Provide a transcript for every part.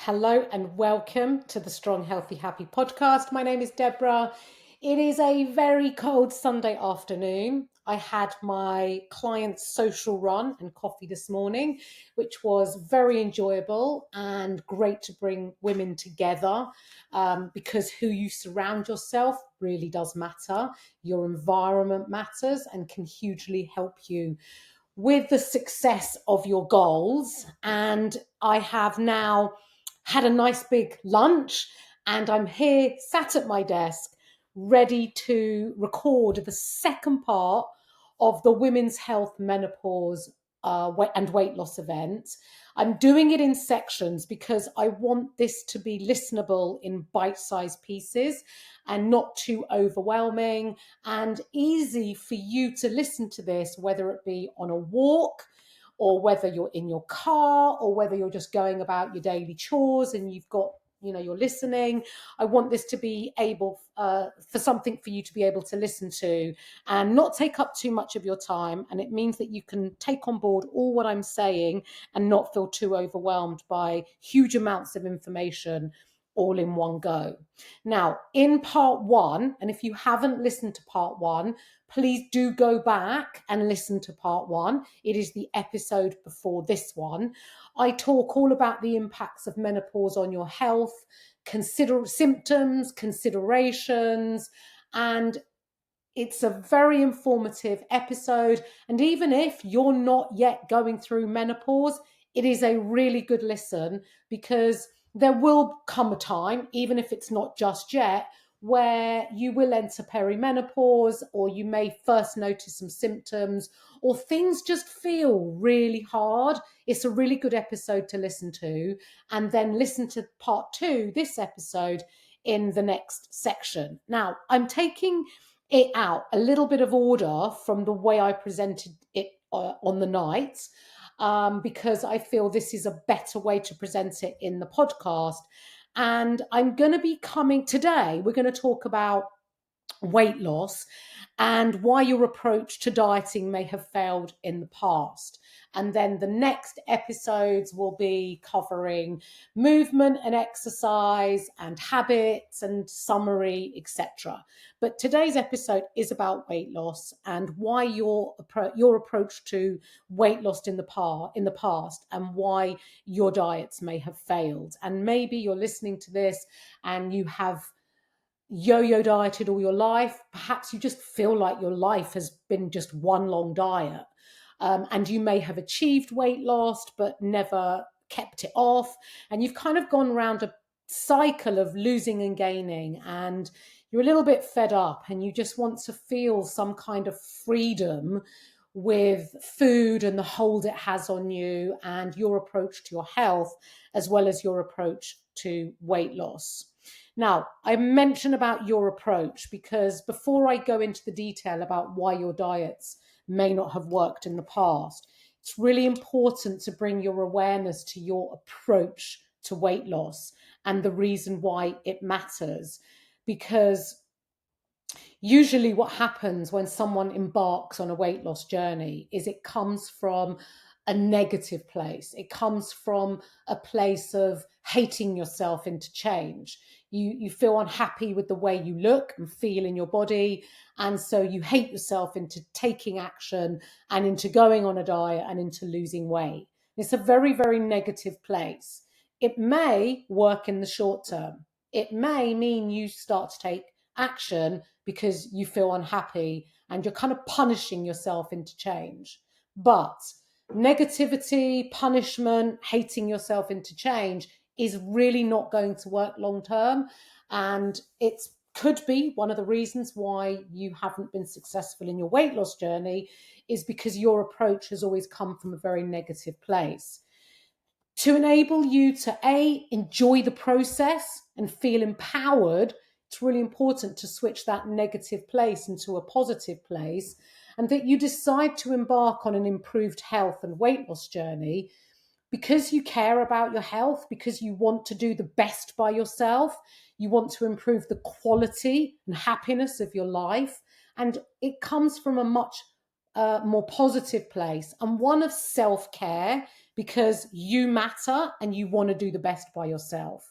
Hello and welcome to the Strong, Healthy, Happy podcast. My name is Deborah. It is a very cold Sunday afternoon. I had my client's social run and coffee this morning, which was very enjoyable and great to bring women together because who you surround yourself really does matter. Your environment matters and can hugely help you with the success of your goals. And I have now had a nice big lunch and I'm here sat at my desk ready to record the second part of the Women's Health Menopause and Weight Loss event. I'm doing it in sections because I want this to be listenable in bite-sized pieces and not too overwhelming and easy for you to listen to this, whether it be on a walk or whether you're in your car or whether you're just going about your daily chores and you've got you're listening. I want this to be able for something for you to be able to listen to and not take up too much of your time. And it means that you can take on board all what I'm saying and not feel too overwhelmed by huge amounts of information all in one go. Now, in part one, and if you haven't listened to part one, please do go back and listen to part one. It is the episode before this one. I talk all about the impacts of menopause on your health, consider symptoms, considerations, and it's a very informative episode. And even if you're not yet going through menopause, it is a really good listen because there will come a time, even if it's not just yet, where you will enter perimenopause or you may first notice some symptoms or things just feel really hard. It's a really good episode to listen to, and then listen to part two, this episode, in the next section. Now, I'm taking it out a little bit of order from the way I presented it on the night, because I feel this is a better way to present it in the podcast. And I'm going to be coming today, we're going to talk about weight loss and why your approach to dieting may have failed in the past. And then the next episodes will be covering movement and exercise and habits and summary, etc. But today's episode is about weight loss and why your approach to weight loss in the past and why your diets may have failed. And maybe you're listening to this and you have yo-yo dieted all your life. Perhaps you just feel like your life has been just one long diet, and you may have achieved weight loss but never kept it off, and you've kind of gone around a cycle of losing and gaining, and you're a little bit fed up and you just want to feel some kind of freedom with food and the hold it has on you and your approach to your health as well as your approach to weight loss. Now, I mention about your approach because before I go into the detail about why your diets may not have worked in the past, it's really important to bring your awareness to your approach to weight loss and the reason why it matters. Because usually what happens when someone embarks on a weight loss journey is it comes from a negative place. It comes from a place of hating yourself into change. You feel unhappy with the way you look and feel in your body. And so you hate yourself into taking action and into going on a diet and into losing weight. It's a very, very negative place. It may work in the short term. It may mean you start to take action because you feel unhappy and you're kind of punishing yourself into change. But negativity, punishment, hating yourself into change is really not going to work long term. And it could be one of the reasons why you haven't been successful in your weight loss journey is because your approach has always come from a very negative place. To enable you to enjoy the process and feel empowered, it's really important to switch that negative place into a positive place, and that you decide to embark on an improved health and weight loss journey because you care about your health, because you want to do the best by yourself, you want to improve the quality and happiness of your life. And it comes from a much more positive place and one of self-care, because you matter and you want to do the best by yourself.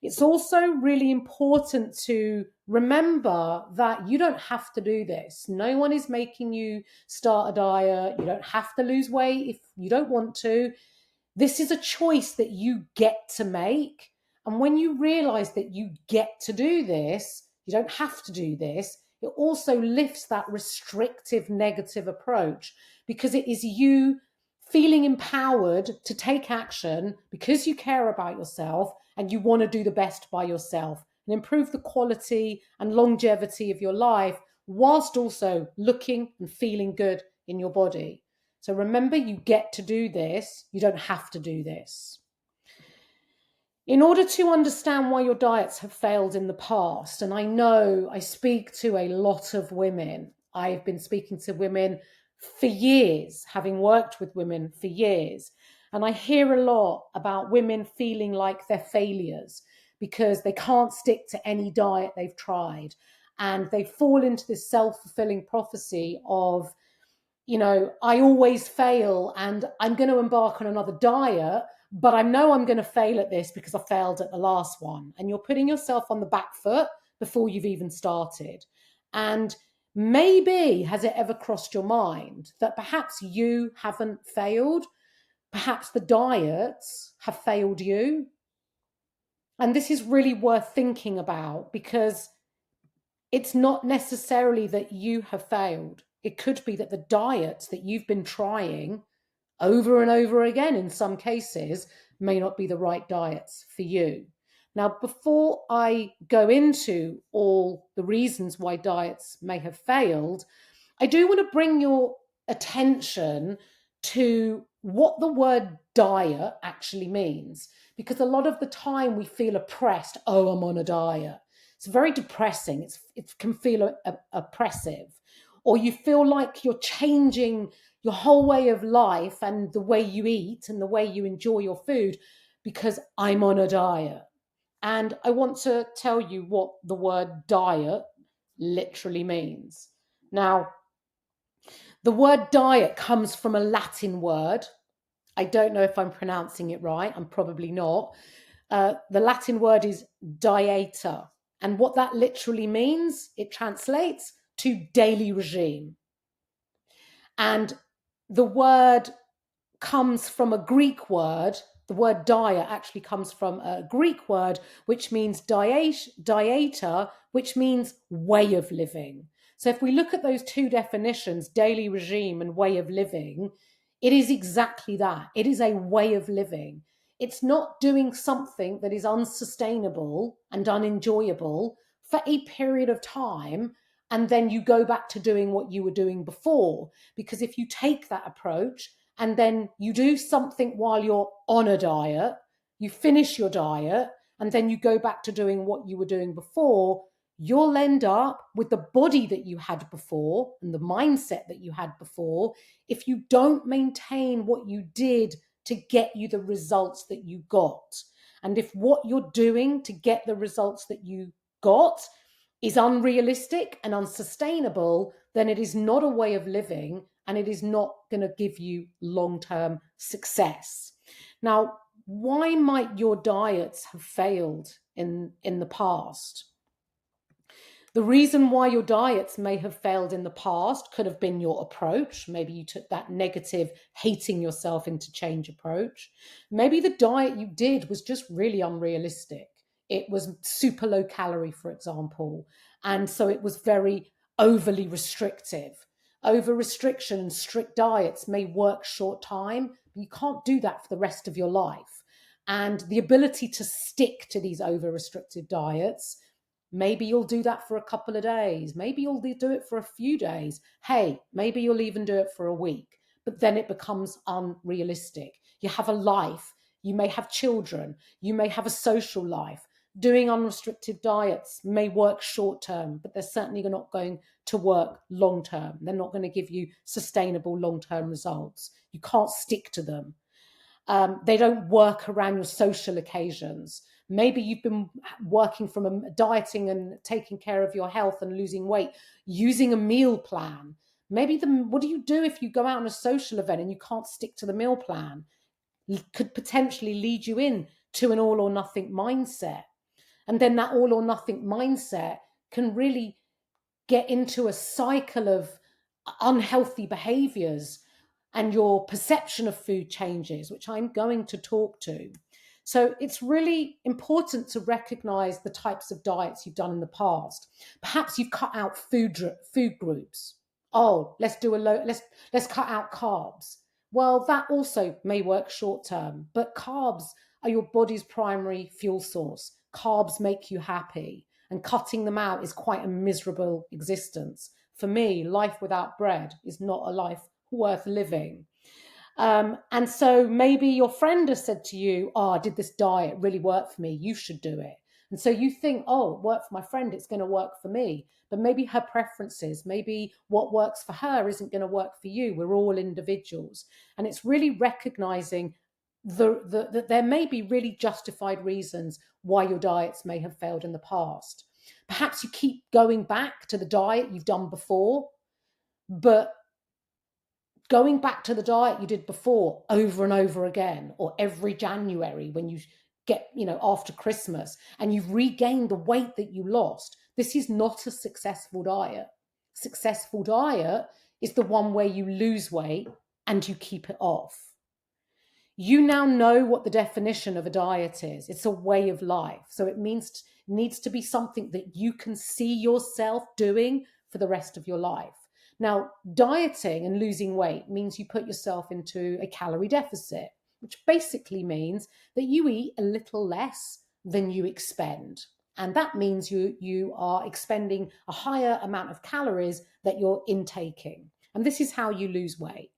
It's also really important to remember that you don't have to do this. No one is making you start a diet. You don't have to lose weight if you don't want to. This is a choice that you get to make. And when you realize that you get to do this, you don't have to do this, it also lifts that restrictive negative approach, because it is you feeling empowered to take action because you care about yourself and you want to do the best by yourself and improve the quality and longevity of your life, whilst also looking and feeling good in your body. So remember, you get to do this. You don't have to do this. In order to understand why your diets have failed in the past, and I know I speak to a lot of women. I've been speaking to women for years, having worked with women for years. And I hear a lot about women feeling like they're failures because they can't stick to any diet they've tried. And they fall into this self-fulfilling prophecy of, I always fail and I'm going to embark on another diet, but I know I'm going to fail at this because I failed at the last one. And you're putting yourself on the back foot before you've even started. And maybe has it ever crossed your mind that perhaps you haven't failed? Perhaps the diets have failed you. And this is really worth thinking about, because it's not necessarily that you have failed. It could be that the diets that you've been trying over and over again, in some cases, may not be the right diets for you. Now, before I go into all the reasons why diets may have failed, I do want to bring your attention to what the word diet actually means, because a lot of the time we feel oppressed. Oh, I'm on a diet. It's very depressing. It can feel oppressive, or you feel like you're changing your whole way of life and the way you eat and the way you enjoy your food because I'm on a diet. And I want to tell you what the word diet literally means. Now, the word diet comes from a Latin word. I don't know if I'm pronouncing it right. I'm probably not. The Latin word is dieta. And what that literally means, it translates to daily regime. And the word comes from a Greek word. The word diet actually comes from a Greek word, which means dieta, which means way of living. So if we look at those two definitions, daily regime and way of living, it is exactly that. It is a way of living. It's not doing something that is unsustainable and unenjoyable for a period of time, and then you go back to doing what you were doing before. Because if you take that approach, and then you do something while you're on a diet, you finish your diet, and then you go back to doing what you were doing before, you'll end up with the body that you had before and the mindset that you had before if you don't maintain what you did to get you the results that you got. And if what you're doing to get the results that you got is unrealistic and unsustainable, then it is not a way of living, and it is not going to give you long-term success. Now, why might your diets have failed in the past? The reason why your diets may have failed in the past could have been your approach. Maybe you took that negative, hating yourself into change approach. Maybe the diet you did was just really unrealistic. It was super low calorie, for example. And so it was very overly restrictive. Over restriction and strict diets may work short time, but you can't do that for the rest of your life. And the ability to stick to these over restrictive diets, maybe you'll do that for a couple of days. Maybe you'll do it for a few days. Hey, maybe you'll even do it for a week. But then it becomes unrealistic. You have a life. You may have children. You may have a social life. Doing unrestricted diets may work short term, but they're certainly not going to work long term. They're not going to give you sustainable long term results. You can't stick to them. They don't work around your social occasions. Maybe you've been working from dieting and taking care of your health and losing weight using a meal plan. What do you do if you go out on a social event and you can't stick to the meal plan? could potentially lead you in to an all or nothing mindset. And then that all or nothing mindset can really get into a cycle of unhealthy behaviors, and your perception of food changes, which I'm going to talk to. So it's really important to recognize the types of diets you've done in the past. Perhaps you've cut out food groups. Oh, let's cut out carbs. Well, that also may work short term, but carbs are your body's primary fuel source. Carbs make you happy, and cutting them out is quite a miserable existence. For me, life without bread is not a life worth living. And so maybe your friend has said to you, oh, I did this diet, really worked for me, you should do it. And so you think, oh, it worked for my friend, it's going to work for me. But maybe her preferences, maybe what works for her isn't going to work for you. We're all individuals. And it's really recognizing that there may be really justified reasons why your diets may have failed in the past. Perhaps you keep going back to the diet you've done before, but going back to the diet you did before over and over again, or every January when you get, after Christmas, and you've regained the weight that you lost, this is not a successful diet. Successful diet is the one where you lose weight and you keep it off. You now know what the definition of a diet is. It's a way of life. So it needs to be something that you can see yourself doing for the rest of your life. Now, dieting and losing weight means you put yourself into a calorie deficit, which basically means that you eat a little less than you expend. And that means you are expending a higher amount of calories that you're intaking. And this is how you lose weight.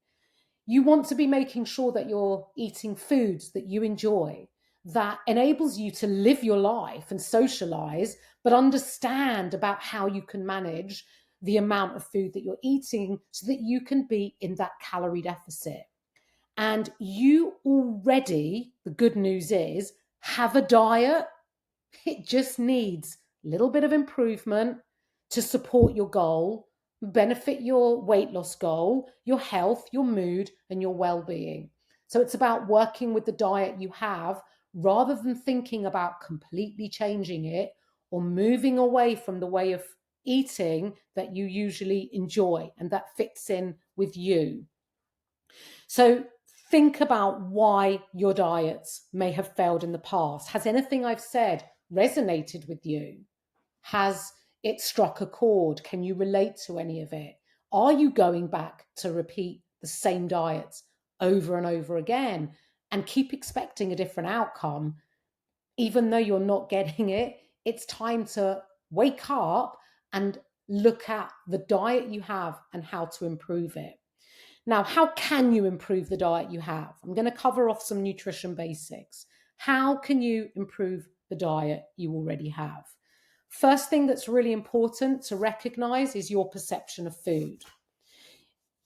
You want to be making sure that you're eating foods that you enjoy, that enables you to live your life and socialize, but understand about how you can manage the amount of food that you're eating so that you can be in that calorie deficit. And you already, the good news is, have a diet. It just needs a little bit of improvement to support your goal, benefit your weight loss goal, your health, your mood, and your well-being. So it's about working with the diet you have rather than thinking about completely changing it or moving away from the way of eating that you usually enjoy and that fits in with you. So think about why your diets may have failed in the past. Has anything I've said resonated with you? Has it struck a chord? Can you relate to any of it? Are you going back to repeat the same diets over and over again and keep expecting a different outcome, even though you're not getting it? It's time to wake up and look at the diet you have and how to improve it. Now, how can you improve the diet you have? I'm going to cover off some nutrition basics. How can you improve the diet you already have? First thing that's really important to recognize is your perception of food.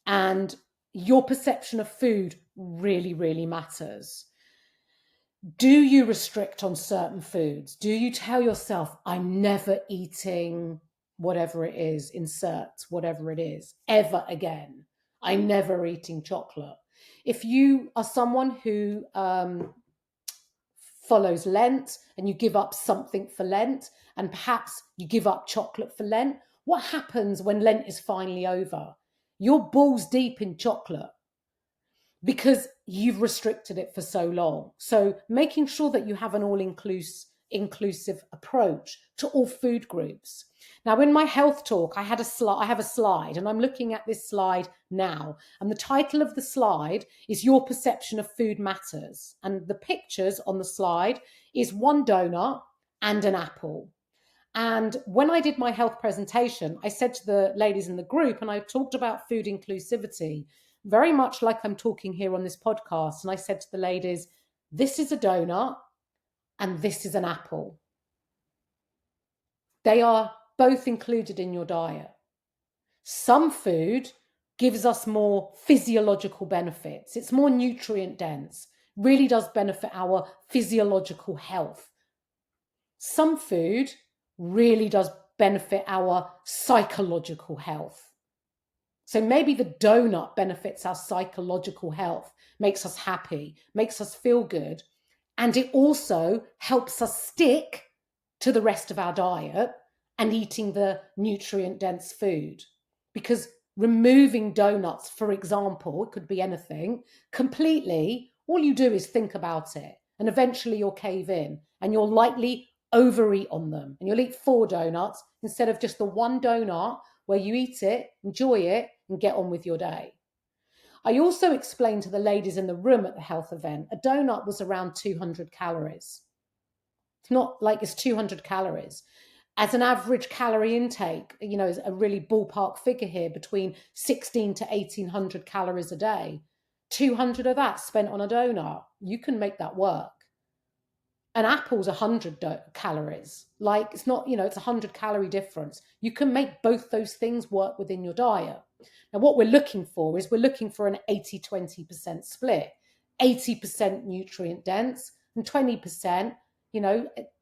And your perception of food really, really matters. Do you restrict on certain foods? Do you tell yourself, I'm never eating whatever it is, insert whatever it is, ever again? I'm never eating chocolate. If you are someone who follows Lent and you give up something for Lent, and perhaps you give up chocolate for Lent, what happens when Lent is finally over? You're balls deep in chocolate because you've restricted it for so long. So making sure that you have an all-inclusive approach to all food groups. Now, in my health talk, I have a slide, and I'm looking at this slide now. And the title of the slide is Your Perception of Food Matters. And the pictures on the slide is one donut and an apple. And when I did my health presentation, I said to the ladies in the group, and I talked about food inclusivity, very much like I'm talking here on this podcast. And I said to the ladies, this is a donut and this is an apple. They are both included in your diet. Some food gives us more physiological benefits. It's more nutrient dense, really does benefit our physiological health. Some food really does benefit our psychological health. So maybe the donut benefits our psychological health, makes us happy, makes us feel good, and it also helps us stick to the rest of our diet and eating the nutrient dense food. Because removing donuts, for example, it could be anything, completely, all you do is think about it and eventually you'll cave in and you'll likely overeat on them and you'll eat 4 donuts instead of just the one donut where you eat it, enjoy it, and get on with your day. I also explained to the ladies in the room at the health event, a donut was around 200 calories. It's not like it's 200 calories. As an average calorie intake, is a really ballpark figure here, between 16 to 1800 calories a day. 200 of that spent on a donut. You can make that work. An apple's 100 calories. Like, it's not, it's 100-calorie difference. You can make both those things work within your diet. Now, what we're looking for is we're looking for an 80-20% split. 80% nutrient dense and 20%,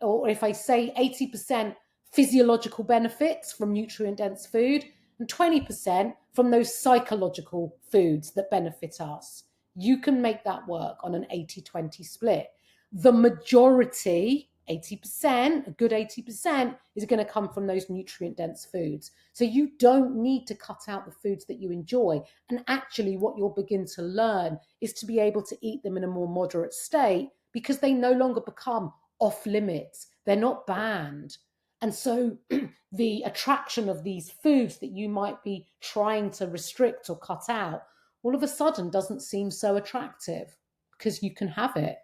or if I say 80% physiological benefits from nutrient dense food and 20% from those psychological foods that benefit us. You can make that work on an 80-20 split. The majority, 80%, a good 80%, is going to come from those nutrient-dense foods. So you don't need to cut out the foods that you enjoy. And actually, what you'll begin to learn is to be able to eat them in a more moderate state because they no longer become off limits. They're not banned. And so the attraction of these foods that you might be trying to restrict or cut out all of a sudden doesn't seem so attractive because you can have it.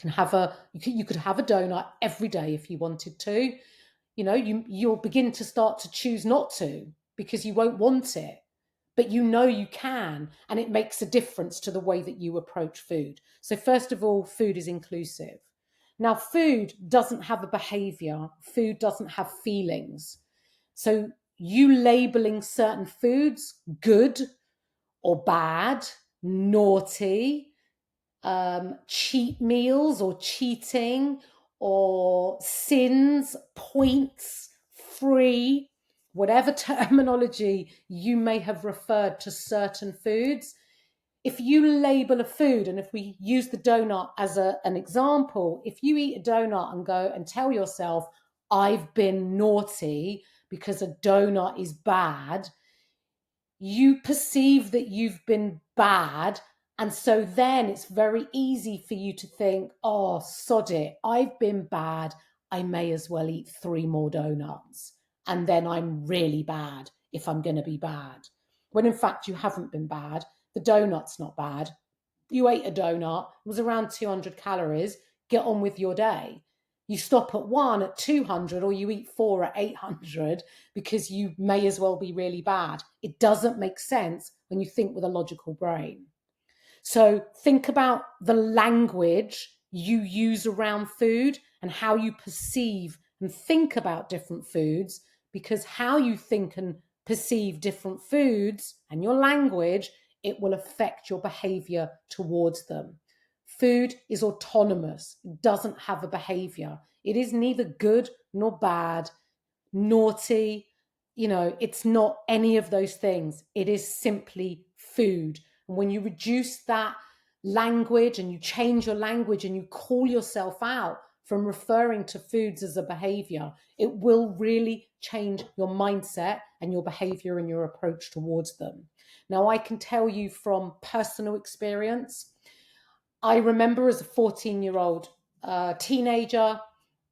You could have a donut every day if you wanted to. You'll begin to start to choose not to because you won't want it, but you can, and it makes a difference to the way that you approach food. So first of all, food is inclusive. Now, food doesn't have a behavior. Food doesn't have feelings. So you labeling certain foods good or bad, naughty, cheat meals or cheating or sins, points, free, whatever terminology you may have referred to certain foods. If you label a food, and if we use the donut as an example, if you eat a donut and go and tell yourself, I've been naughty because a donut is bad, you perceive that you've been bad. And so then it's very easy for you to think, oh, sod it, I've been bad. I may as well eat 3 more donuts. And then I'm really bad if I'm going to be bad. When in fact, you haven't been bad. The donut's not bad. You ate a donut, it was around 200 calories. Get on with your day. You stop at 1 at 200, or you eat 4 at 800 because you may as well be really bad. It doesn't make sense when you think with a logical brain. So think about the language you use around food and how you perceive and think about different foods, because how you think and perceive different foods and your language, it will affect your behavior towards them. Food is autonomous. It doesn't have a behavior. It is neither good nor bad, naughty. It's not any of those things. It is simply food. And when you reduce that language and you change your language and you call yourself out from referring to foods as a behavior, it will really change your mindset and your behavior and your approach towards them. Now, I can tell you from personal experience, I remember as a 14-year-old teenager,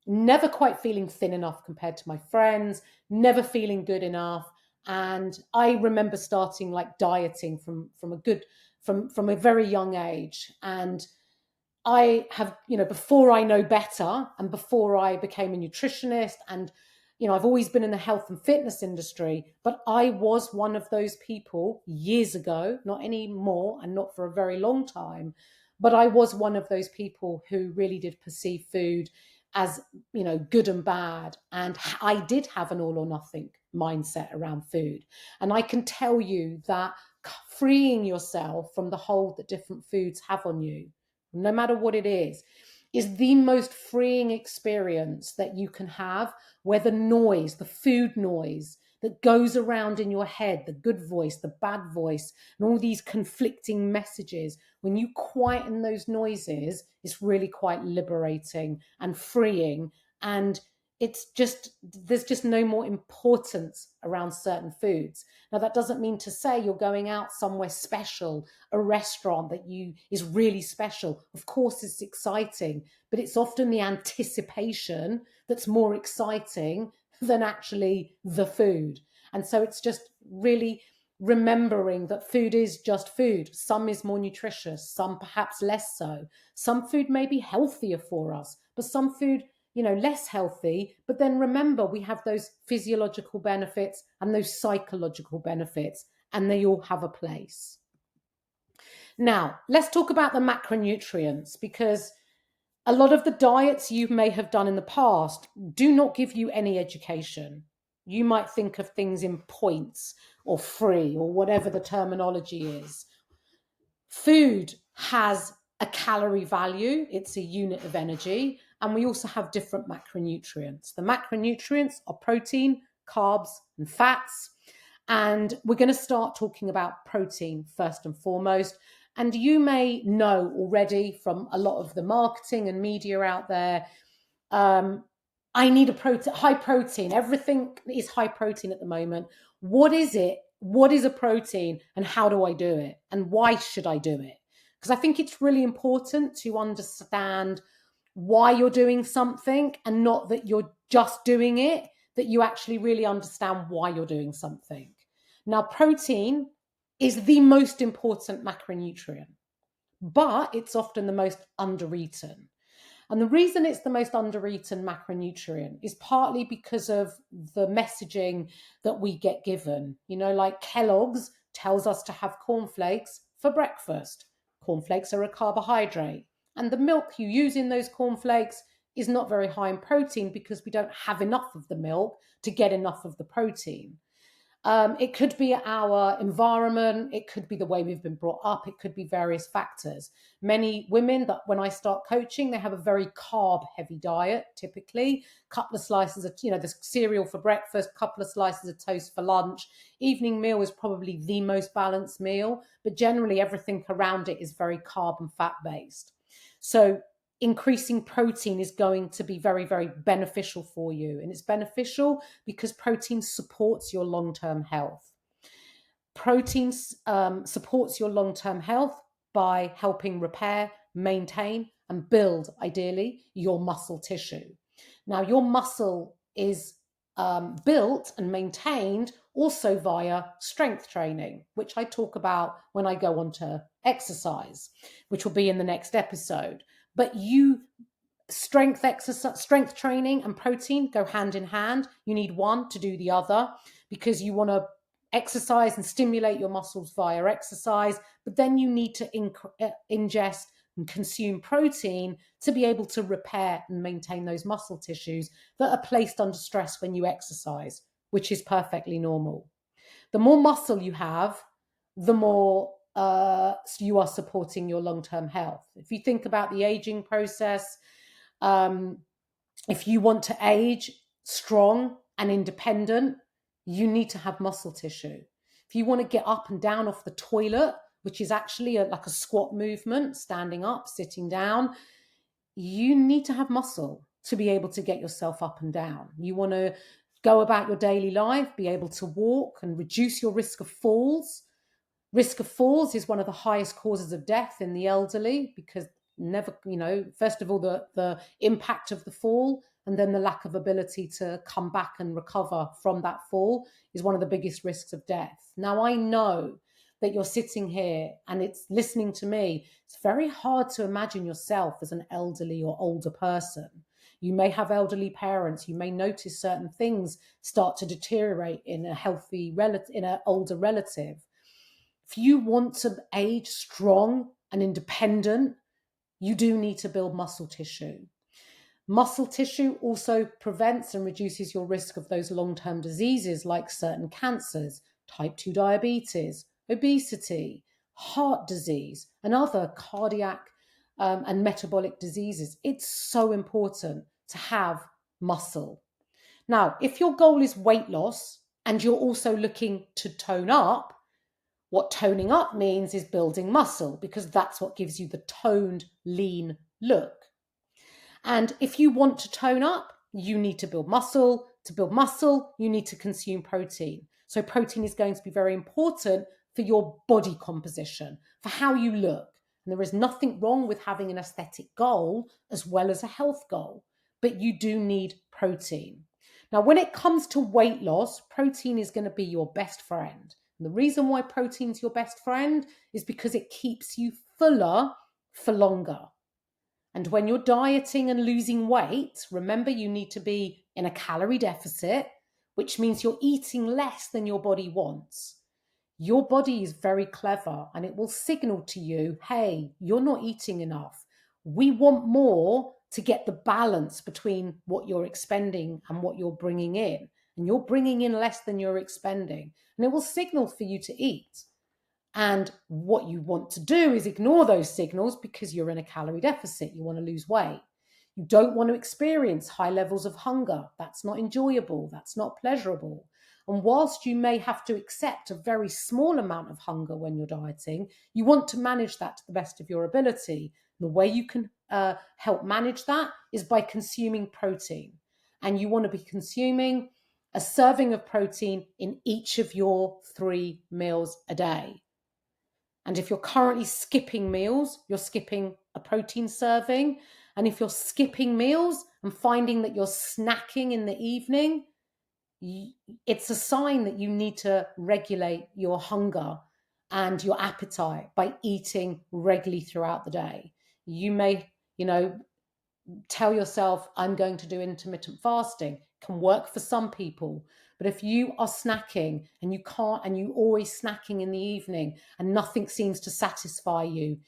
never quite feeling thin enough compared to my friends, never feeling good enough. And I remember starting like dieting from a very young age. And I have, before I know better and before I became a nutritionist, and, I've always been in the health and fitness industry, but I was one of those people years ago, not anymore and not for a very long time, but I was one of those people who really did perceive food as, good and bad. And I did have an all or nothing mindset around food. And I can tell you that freeing yourself from the hold that different foods have on you, no matter what it is the most freeing experience that you can have, where the food noise that goes around in your head, the good voice, the bad voice, and all these conflicting messages. When you quieten those noises, it's really quite liberating and freeing. And there's just no more importance around certain foods. Now, that doesn't mean to say you're going out somewhere special, a restaurant that is really special. Of course, it's exciting, but it's often the anticipation that's more exciting than actually the food. And so it's just really remembering that food is just food. Some is more nutritious, some perhaps less so. Some food may be healthier for us, but some food, less healthy. But then remember, we have those physiological benefits and those psychological benefits, and they all have a place. Now, let's talk about the macronutrients, because a lot of the diets you may have done in the past do not give you any education. You might think of things in points or free or whatever the terminology is. Food has a calorie value, it's a unit of energy, and we also have different macronutrients. The macronutrients are protein, carbs, and fats. And we're going to start talking about protein first and foremost. And you may know already from a lot of the marketing and media out there, I need high protein. Everything is high protein at the moment. What is it? What is a protein, and how do I do it? And why should I do it? Because I think it's really important to understand why you're doing something, and not that you're just doing it, that you actually really understand why you're doing something. Now, protein is the most important macronutrient, but it's often the most under-eaten. And the reason it's the most under-eaten macronutrient is partly because of the messaging that we get given. Like Kellogg's tells us to have cornflakes for breakfast. Cornflakes are a carbohydrate. And the milk you use in those cornflakes is not very high in protein because we don't have enough of the milk to get enough of the protein. It could be our environment. It could be the way we've been brought up. It could be various factors. Many women that when I start coaching, they have a very carb heavy diet, typically. Couple of slices of, the cereal for breakfast, couple of slices of toast for lunch. Evening meal is probably the most balanced meal, but generally everything around it is very carb and fat based. So increasing protein is going to be very, very beneficial for you. And it's beneficial because protein supports your long-term health. Protein supports your long-term health by helping repair, maintain, and build, ideally, your muscle tissue. Now, your muscle is built and maintained also via strength training, which I talk about when I go on to exercise, which will be in the next episode. But strength training and protein go hand in hand. You need one to do the other, because you want to exercise and stimulate your muscles via exercise, but then you need to ingest and consume protein to be able to repair and maintain those muscle tissues that are placed under stress when you exercise, which is perfectly normal. The more muscle you have, the more you are supporting your long-term health. If you think about the aging process, if you want to age strong and independent, you need to have muscle tissue. If you want to get up and down off the toilet, which is actually like a squat movement, standing up, sitting down, you need to have muscle to be able to get yourself up and down. You want to go about your daily life, be able to walk and reduce your risk of falls. Risk of falls is one of the highest causes of death in the elderly, because first of all, the impact of the fall, and then the lack of ability to come back and recover from that fall is one of the biggest risks of death. Now, I know that you're sitting here and it's listening to me. It's very hard to imagine yourself as an elderly or older person. You may have elderly parents. You may notice certain things start to deteriorate in a healthy relative, in an older relative. If you want to age strong and independent, you do need to build muscle tissue. Muscle tissue also prevents and reduces your risk of those long-term diseases like certain cancers, type 2 diabetes, obesity, heart disease, and other cardiac and metabolic diseases. It's so important to have muscle. Now, if your goal is weight loss and you're also looking to tone up, what toning up means is building muscle, because that's what gives you the toned, lean look. And if you want to tone up, you need to build muscle. To build muscle, you need to consume protein. So protein is going to be very important for your body composition, for how you look. And there is nothing wrong with having an aesthetic goal as well as a health goal, but you do need protein. Now, when it comes to weight loss, protein is going to be your best friend. And the reason why protein is your best friend is because it keeps you fuller for longer. And when you're dieting and losing weight, remember you need to be in a calorie deficit, which means you're eating less than your body wants. Your body is very clever and it will signal to you, hey, you're not eating enough. We want more to get the balance between what you're expending and what you're bringing in. And you're bringing in less than you're expending. And it will signal for you to eat. And what you want to do is ignore those signals because you're in a calorie deficit. You want to lose weight. You don't want to experience high levels of hunger. That's not enjoyable. That's not pleasurable. And whilst you may have to accept a very small amount of hunger when you're dieting, you want to manage that to the best of your ability. The way you can help manage that is by consuming protein. And you want to be consuming a serving of protein in each of your 3 meals a day. And if you're currently skipping meals, you're skipping a protein serving. And if you're skipping meals and finding that you're snacking in the evening, it's a sign that you need to regulate your hunger and your appetite by eating regularly throughout the day. You may, tell yourself, I'm going to do intermittent fasting. It can work for some people. But if you are snacking and you can't, and you always snacking in the evening and nothing seems to satisfy you,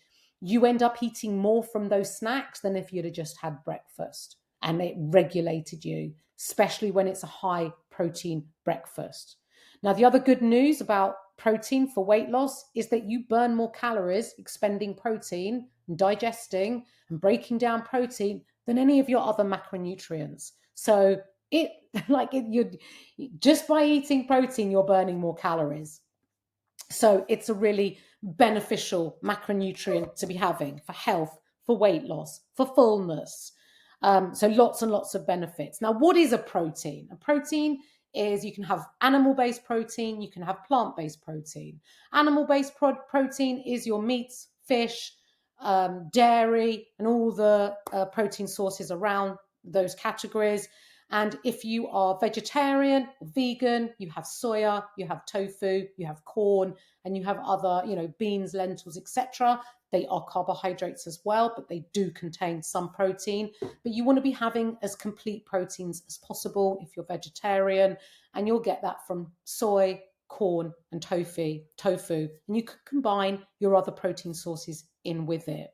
you end up eating more from those snacks than if you'd have just had breakfast and it regulated you, especially when it's a high protein breakfast. Now, the other good news about protein for weight loss is that you burn more calories expending protein and digesting and breaking down protein than any of your other macronutrients. So you're just by eating protein, you're burning more calories. So it's a really beneficial macronutrient to be having for health, for weight loss, for fullness. So lots and lots of benefits. Now, what is a protein? A protein is, you can have animal-based protein, you can have plant-based protein. Animal-based protein is your meats, fish, dairy, and all the protein sources around those categories. And if you are vegetarian or vegan, you have soya, you have tofu, you have corn, and you have other, beans, lentils, etc. They are carbohydrates as well, but they do contain some protein. But you want to be having as complete proteins as possible if you're vegetarian, and you'll get that from soy, corn, and tofu. And you can combine your other protein sources in with it.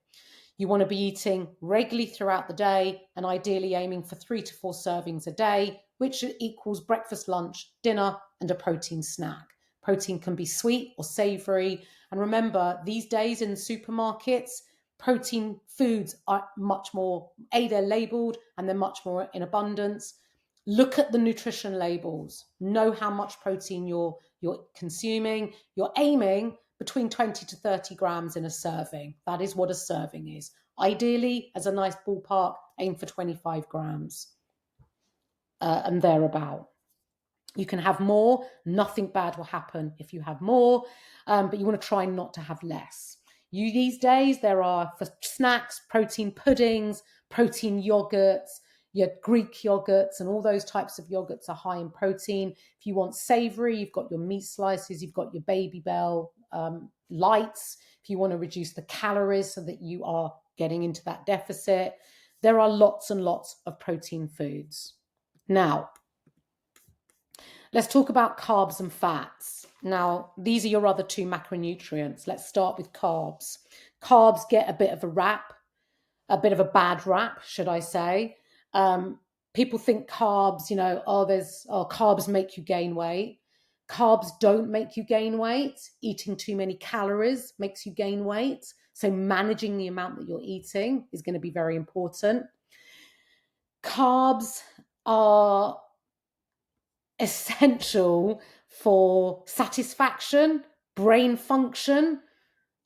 You want to be eating regularly throughout the day and ideally aiming for 3 to 4 servings a day, which equals breakfast, lunch, dinner, and a protein snack. Protein can be sweet or savory. And remember, these days in supermarkets, protein foods are much more, they're labeled and they're much more in abundance. Look at the nutrition labels. Know how much protein you're consuming. You're aiming between 20 to 30 grams in a serving. That is what a serving is. Ideally, as a nice ballpark, aim for 25 grams and thereabout. You can have more. Nothing bad will happen if you have more, but you want to try not to have less. These days, there are, for snacks, protein puddings, protein yogurts, your Greek yogurts, and all those types of yogurts are high in protein. If you want savory, you've got your meat slices, you've got your Baby Bell lights. If you want to reduce the calories so that you are getting into that deficit, there are lots and lots of protein foods. Now, let's talk about carbs and fats. Now, these are your other 2 macronutrients. Let's start with carbs. Carbs get a bit of a bad rap, should I say. People think carbs, carbs make you gain weight. Carbs don't make you gain weight. Eating too many calories makes you gain weight. So managing the amount that you're eating is going to be very important. Carbs are essential for satisfaction, brain function,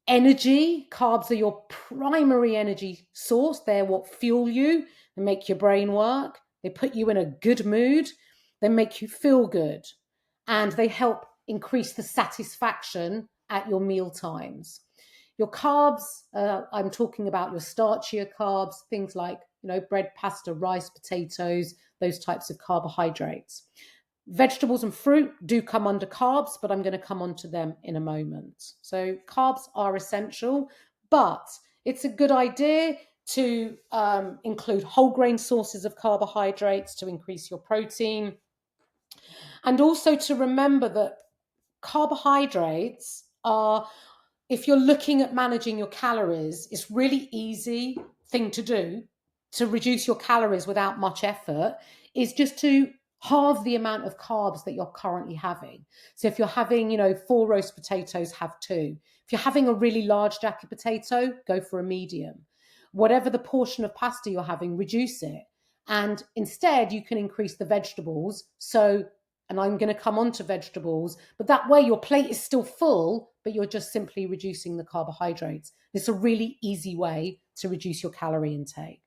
energy. Carbs are your primary energy source. They're what fuel you. They make your brain work. They put you in a good mood. They make you feel good. And they help increase the satisfaction at your meal times. Your carbs, I'm talking about your starchier carbs, things like, bread, pasta, rice, potatoes, those types of carbohydrates. Vegetables and fruit do come under carbs, but I'm going to come on to them in a moment. So carbs are essential, but it's a good idea to include whole grain sources of carbohydrates to increase your protein. And also to remember that carbohydrates are, if you're looking at managing your calories, it's really easy thing to do to reduce your calories without much effort is just to halve the amount of carbs that you're currently having. So if you're having, 4 roast potatoes, have 2. If you're having a really large jacket potato, go for a medium. Whatever the portion of pasta you're having, reduce it. And instead, you can increase the vegetables. So, and I'm going to come on to vegetables, but that way your plate is still full, but you're just simply reducing the carbohydrates. It's a really easy way to reduce your calorie intake.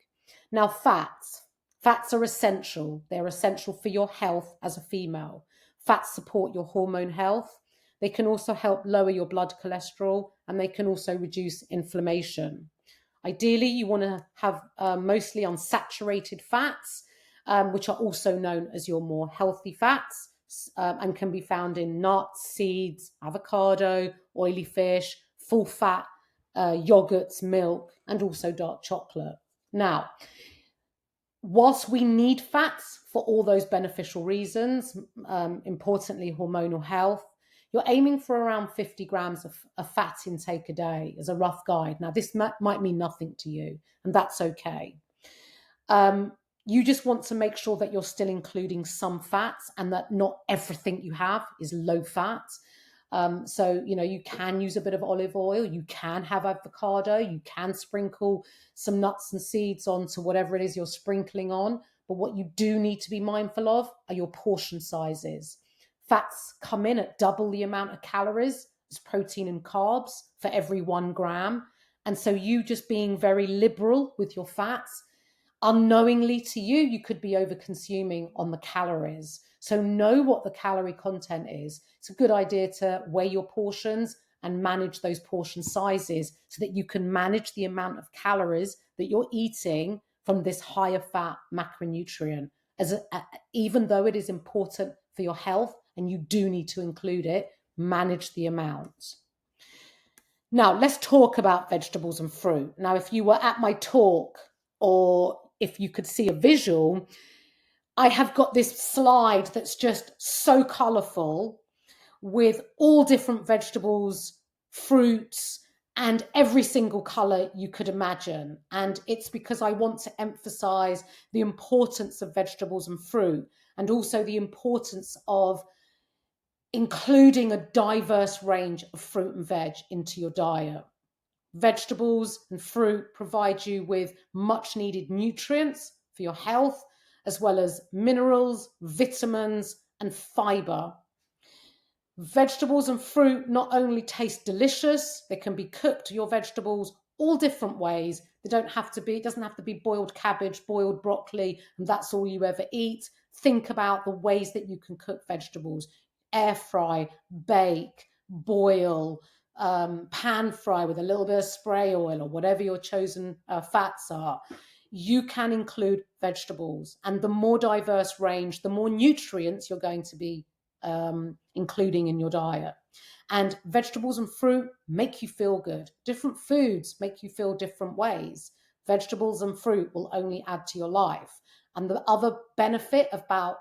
Now, fats. Fats are essential. They're essential for your health as a female. Fats support your hormone health. They can also help lower your blood cholesterol, and they can also reduce inflammation. Ideally, you want to have mostly unsaturated fats, which are also known as your more healthy fats, and can be found in nuts, seeds, avocado, oily fish, full fat yogurts, milk, and also dark chocolate. Now, whilst we need fats for all those beneficial reasons, importantly hormonal health, you're aiming for around 50 grams of fat intake a day as a rough guide. Now, this might mean nothing to you, and that's okay. You just want to make sure that you're still including some fats and that not everything you have is low fat. So, you can use a bit of olive oil, you can have avocado, you can sprinkle some nuts and seeds onto whatever it is you're sprinkling on. But what you do need to be mindful of are your portion sizes. Fats come in at double the amount of calories as protein and carbs for every 1 gram. And so you just being very liberal with your fats, unknowingly to you, you could be over consuming on the calories. So know what the calorie content is. It's a good idea to weigh your portions and manage those portion sizes so that you can manage the amount of calories that you're eating from this higher fat macronutrient. Even though it is important for your health and you do need to include it, manage the amount. Now, let's talk about vegetables and fruit. Now, if you were at my talk or if you could see a visual, I have got this slide that's just so colorful with all different vegetables, fruits, and every single color you could imagine. And it's because I want to emphasize the importance of vegetables and fruit, and also the importance of including a diverse range of fruit and veg into your diet. Vegetables and fruit provide you with much needed nutrients for your health, as well as minerals, vitamins, and fiber. Vegetables and fruit not only taste delicious, they can be cooked, your vegetables, all different ways. It doesn't have to be boiled cabbage, boiled broccoli, and that's all you ever eat. Think about the ways that you can cook vegetables. Air fry, bake, boil, pan fry with a little bit of spray oil or whatever your chosen fats are. You can include vegetables, and the more diverse range, the more nutrients you're going to be including in your diet. And vegetables and fruit make you feel good. Different foods make you feel different ways. Vegetables and fruit will only add to your life. And the other benefit about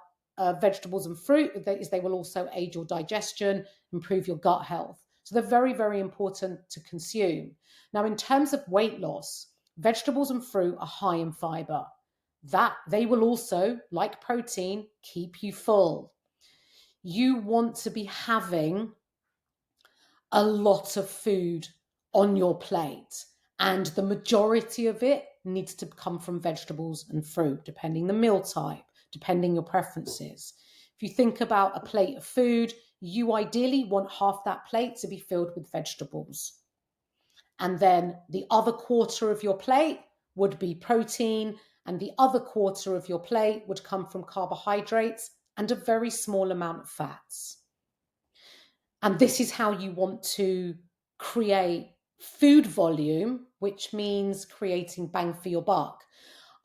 vegetables and fruit is they will also aid your digestion, improve your gut health. So they're very, very important to consume. Now, in terms of weight loss, vegetables and fruit are high in fiber. That they will also, like protein, keep you full. You want to be having a lot of food on your plate, and the majority of it needs to come from vegetables and fruit, depending the meal type, depending your preferences. If you think about a plate of food, you ideally want half that plate to be filled with vegetables. And then the other quarter of your plate would be protein, and the other quarter of your plate would come from carbohydrates and a very small amount of fats. And this is how you want to create food volume, which means creating bang for your buck.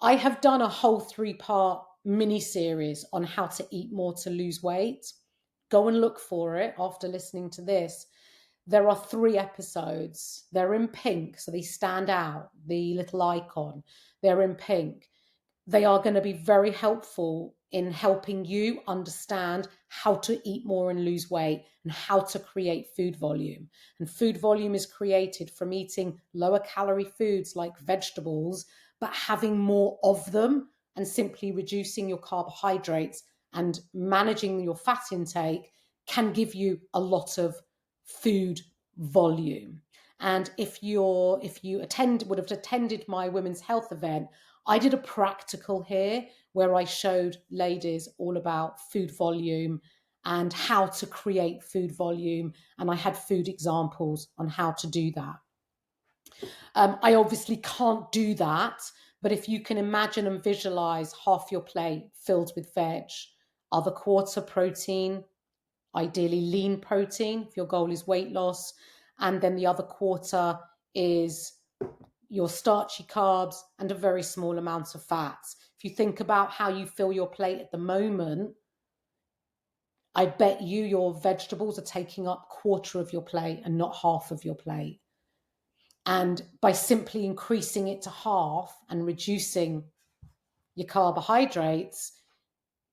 I have done a whole 3-part mini series on how to eat more to lose weight. Go and look for it after listening to this. There are 3 episodes. They're in pink, so they stand out, the little icon. They're in pink. They are going to be very helpful in helping you understand how to eat more and lose weight and how to create food volume. And food volume is created from eating lower calorie foods like vegetables, but having more of them and simply reducing your carbohydrates and managing your fat intake can give you a lot of food volume. And if you would have attended my women's health event, I did a practical here where I showed ladies all about food volume and how to create food volume. And I had food examples on how to do that. I obviously can't do that, but if you can imagine and visualize half your plate filled with veg, other quarter protein, ideally lean protein if your goal is weight loss, and then the other quarter is your starchy carbs and a very small amount of fats. If you think about how you fill your plate at the moment, I bet you your vegetables are taking up quarter of your plate and not half of your plate. And by simply increasing it to half and reducing your carbohydrates,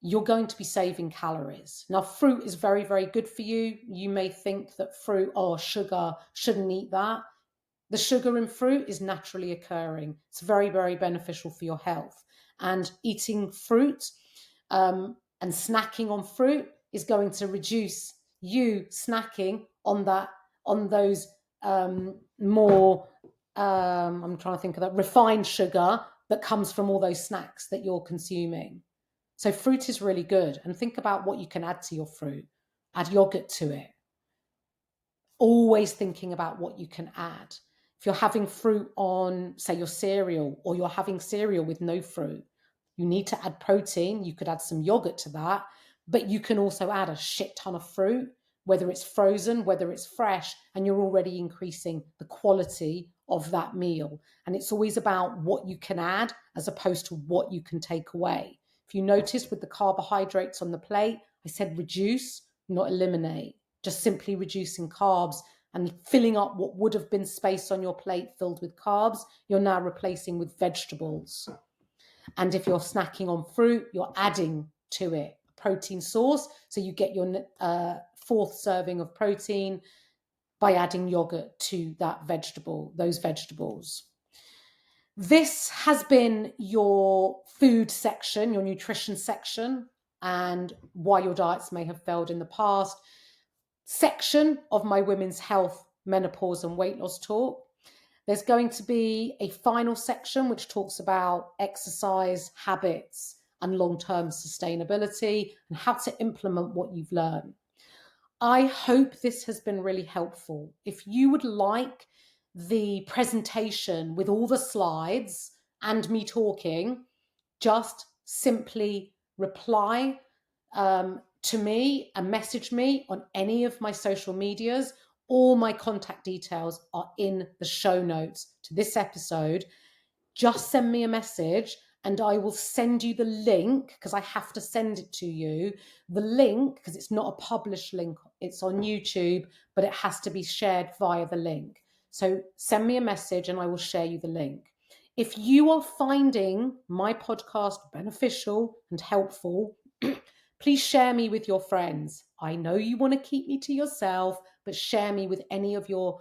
you're going to be saving calories. Now, fruit is very, very good for you. You may think that fruit, sugar, shouldn't eat that. The sugar in fruit is naturally occurring. It's very, very beneficial for your health. And eating fruit and snacking on fruit is going to reduce you snacking on those more, I'm trying to think of that, refined sugar that comes from all those snacks that you're consuming. So fruit is really good. And think about what you can add to your fruit. Add yogurt to it. Always thinking about what you can add. If you're having fruit on, say, your cereal, or you're having cereal with no fruit, you need to add protein. You could add some yogurt to that, but you can also add a shit ton of fruit, whether it's frozen, whether it's fresh, and you're already increasing the quality of that meal. And it's always about what you can add as opposed to what you can take away. If you notice with the carbohydrates on the plate, I said reduce, not eliminate. Just simply reducing carbs and filling up what would have been space on your plate filled with carbs, you're now replacing with vegetables. And if you're snacking on fruit, you're adding to it a protein source. So you get your 4th serving of protein by adding yogurt to that vegetable, those vegetables. This has been your food section, your nutrition section, and why your diets may have failed in the past section of my women's health, menopause and weight loss talk. There's going to be a final section which talks about exercise habits and long-term sustainability and how to implement what you've learned. I hope this has been really helpful. If you would like the presentation with all the slides and me talking, just simply reply to me and message me on any of my social medias. All my contact details are in the show notes to this episode. Just send me a message and I will send you the link, because I have to send it to you. The link, because it's not a published link, it's on YouTube, but it has to be shared via the link. So send me a message and I will share you the link. If you are finding my podcast beneficial and helpful, please share me with your friends. I know you want to keep me to yourself, but share me with any of your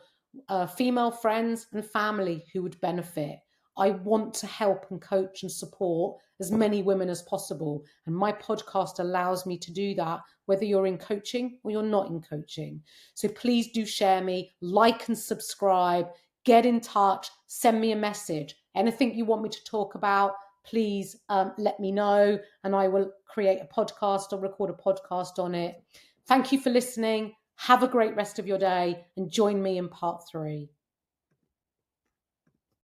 female friends and family who would benefit. I want to help and coach and support as many women as possible. And my podcast allows me to do that, whether you're in coaching or you're not in coaching. So please do share me, like and subscribe, get in touch, send me a message. Anything you want me to talk about, please let me know and I will create a podcast or record a podcast on it. Thank you for listening. Have a great rest of your day and join me in part 3.